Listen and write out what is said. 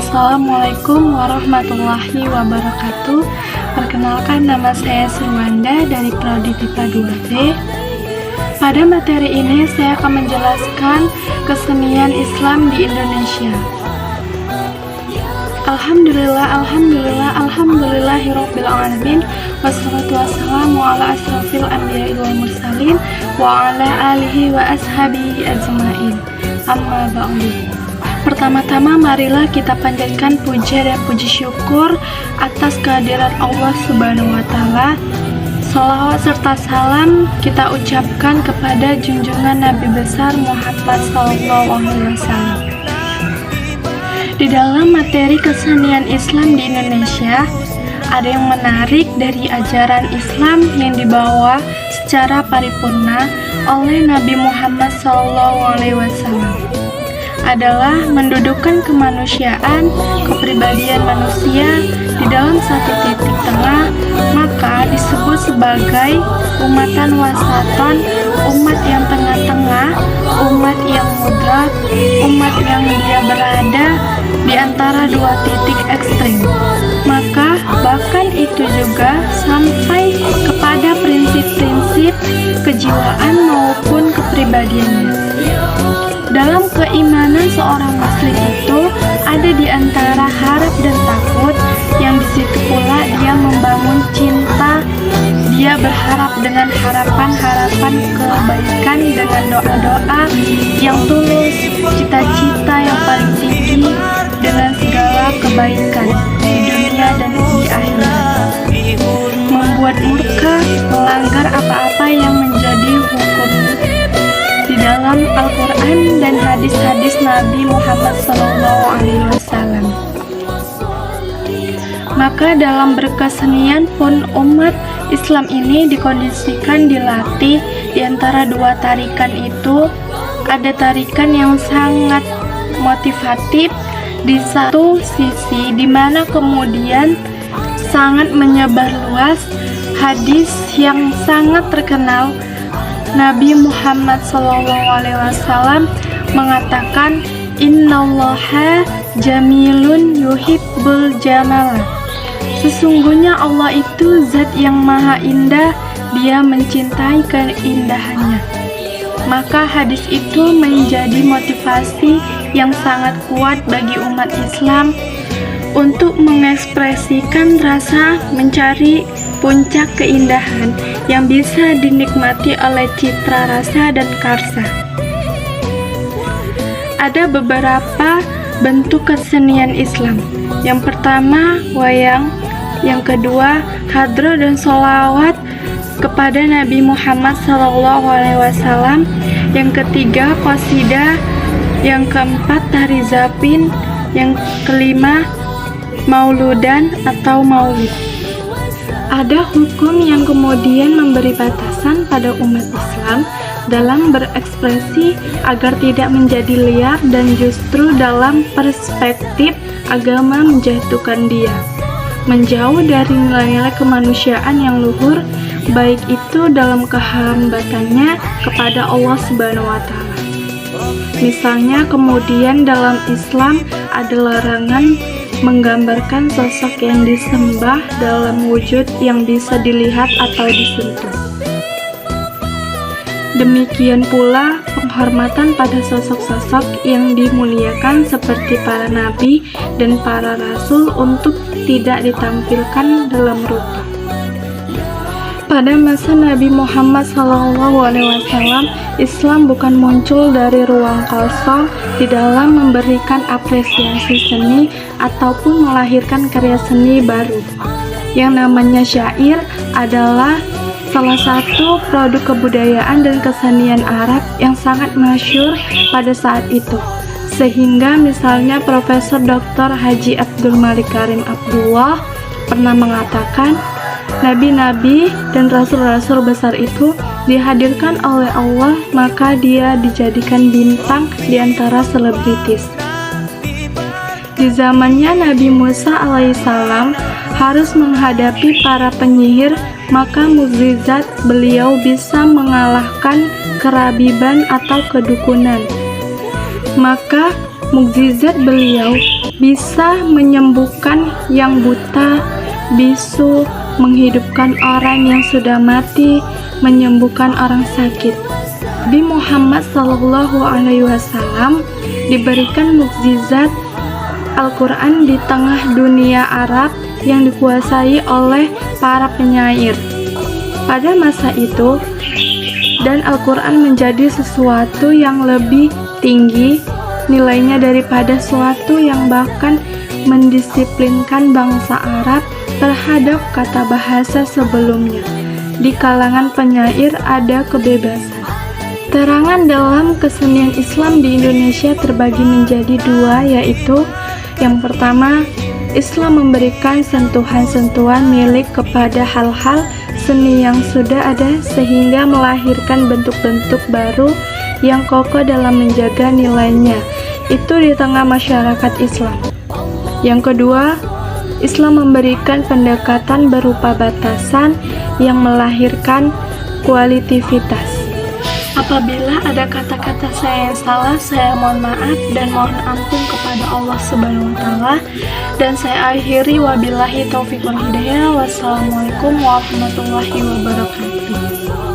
Assalamualaikum warahmatullahi wabarakatuh. Perkenalkan, nama saya Sriwanda dari Prodi MIPA 2B. Pada materi ini saya akan menjelaskan kesenian Islam di Indonesia. Alhamdulillahirabbil alamin, wassalatu wassalamu ala asrofil anbiya'i wal mursalin wa ala alihi wa ashabihi ajmain. Amma ba'du. Pertama-tama marilah kita panjatkan puja dan puji syukur atas kehadiran Allah Subhanahu wa taala. Shalawat serta salam kita ucapkan kepada junjungan Nabi besar Muhammad SAW. Di dalam materi kesenian Islam di Indonesia, ada yang menarik dari ajaran Islam yang dibawa secara paripurna oleh Nabi Muhammad SAW adalah mendudukan kemanusiaan, kepribadian manusia di dalam satu titik tengah, maka disebut sebagai umatan wasaton, umat yang tengah-tengah, umat yang mudrat, umat yang dia berada di antara dua titik ekstrim. Maka bahkan itu juga sampai kepada prinsip-prinsip kejiwaan maupun kepribadiannya. Dalam keimanan seorang muslim itu ada di antara harap dan takut, yang disitu pula dia membangun cinta, dia berharap dengan harapan-harapan kebaikan, dengan doa-doa yang tulus, cita-cita yang paling tinggi, dengan segala kebaikan di dunia dan di akhirat. Membuat murka, melanggar apa-apa yang menjadi hukum di dalam Al-Quran dan hadis-hadis Nabi Muhammad SAW. Maka dalam berkesenian pun umat Islam ini dikondisikan, dilatih di antara dua tarikan itu. Ada tarikan yang sangat motivatif di satu sisi, di mana kemudian sangat menyebar luas hadis yang sangat terkenal. Nabi Muhammad SAW mengatakan, Innallaha jamilun yuhibbul jamala. Sesungguhnya Allah itu zat yang maha indah, dia mencintai keindahannya. Maka hadis itu menjadi motivasi yang sangat kuat bagi umat Islam untuk mengekspresikan rasa mencari puncak keindahan yang bisa dinikmati oleh citra rasa dan karsa. Ada beberapa bentuk kesenian Islam. Yang pertama, wayang. Yang kedua, hadroh dan sholawat kepada Nabi Muhammad SAW. Yang ketiga, qasidah. Yang keempat, tari zapin. Yang kelima, mauludan atau maulid. Ada hukum yang kemudian memberi batasan pada umat Islam dalam berekspresi agar tidak menjadi liar dan justru dalam perspektif agama menjatuhkan dia, menjauh dari nilai-nilai kemanusiaan yang luhur, baik itu dalam kehambatannya kepada Allah Subhanahu wa taala. Misalnya kemudian dalam Islam ada larangan menggambarkan sosok yang disembah dalam wujud yang bisa dilihat atau disentuh. Demikian pula penghormatan pada sosok-sosok yang dimuliakan seperti para nabi dan para rasul untuk tidak ditampilkan dalam rupa. Pada masa Nabi Muhammad SAW, Islam bukan muncul dari ruang kosong di dalam memberikan apresiasi seni ataupun melahirkan karya seni baru. Yang namanya syair adalah salah satu produk kebudayaan dan kesenian Arab yang sangat masyhur pada saat itu. Sehingga misalnya Profesor Dr. Haji Abdul Malik Karim Abdullah pernah mengatakan, nabi-nabi dan rasul-rasul besar itu dihadirkan oleh Allah, maka dia dijadikan bintang di antara selebritis. Di zamannya Nabi Musa alaihissalam harus menghadapi para penyihir, maka mukjizat beliau bisa mengalahkan kerabiban atau kedukunan. Maka Mukjizat beliau bisa menyembuhkan yang buta, bisu, menghidupkan orang yang sudah mati, menyembuhkan orang sakit. Nabi Muhammad SAW diberikan mukjizat Al-Quran di tengah dunia Arab yang dikuasai oleh para penyair pada masa itu, dan Al-Quran menjadi sesuatu yang lebih tinggi nilainya daripada suatu yang bahkan mendisiplinkan bangsa Arab terhadap kata bahasa sebelumnya. Di kalangan penyair ada kebebasan. Terangan dalam kesenian Islam di Indonesia terbagi menjadi dua, yaitu yang pertama, Islam memberikan sentuhan-sentuhan milik kepada hal-hal seni yang sudah ada sehingga melahirkan bentuk-bentuk baru yang kokoh dalam menjaga nilainya, itu di tengah masyarakat Islam. Yang kedua, Islam memberikan pendekatan berupa batasan yang melahirkan kualitivitas. Apabila ada kata-kata saya yang salah, saya mohon maaf dan mohon ampun kepada Allah Subhanahu wa taala, dan saya akhiri wabillahi taufiq wal hidayah. Wassalamualaikum warahmatullahi wabarakatuh.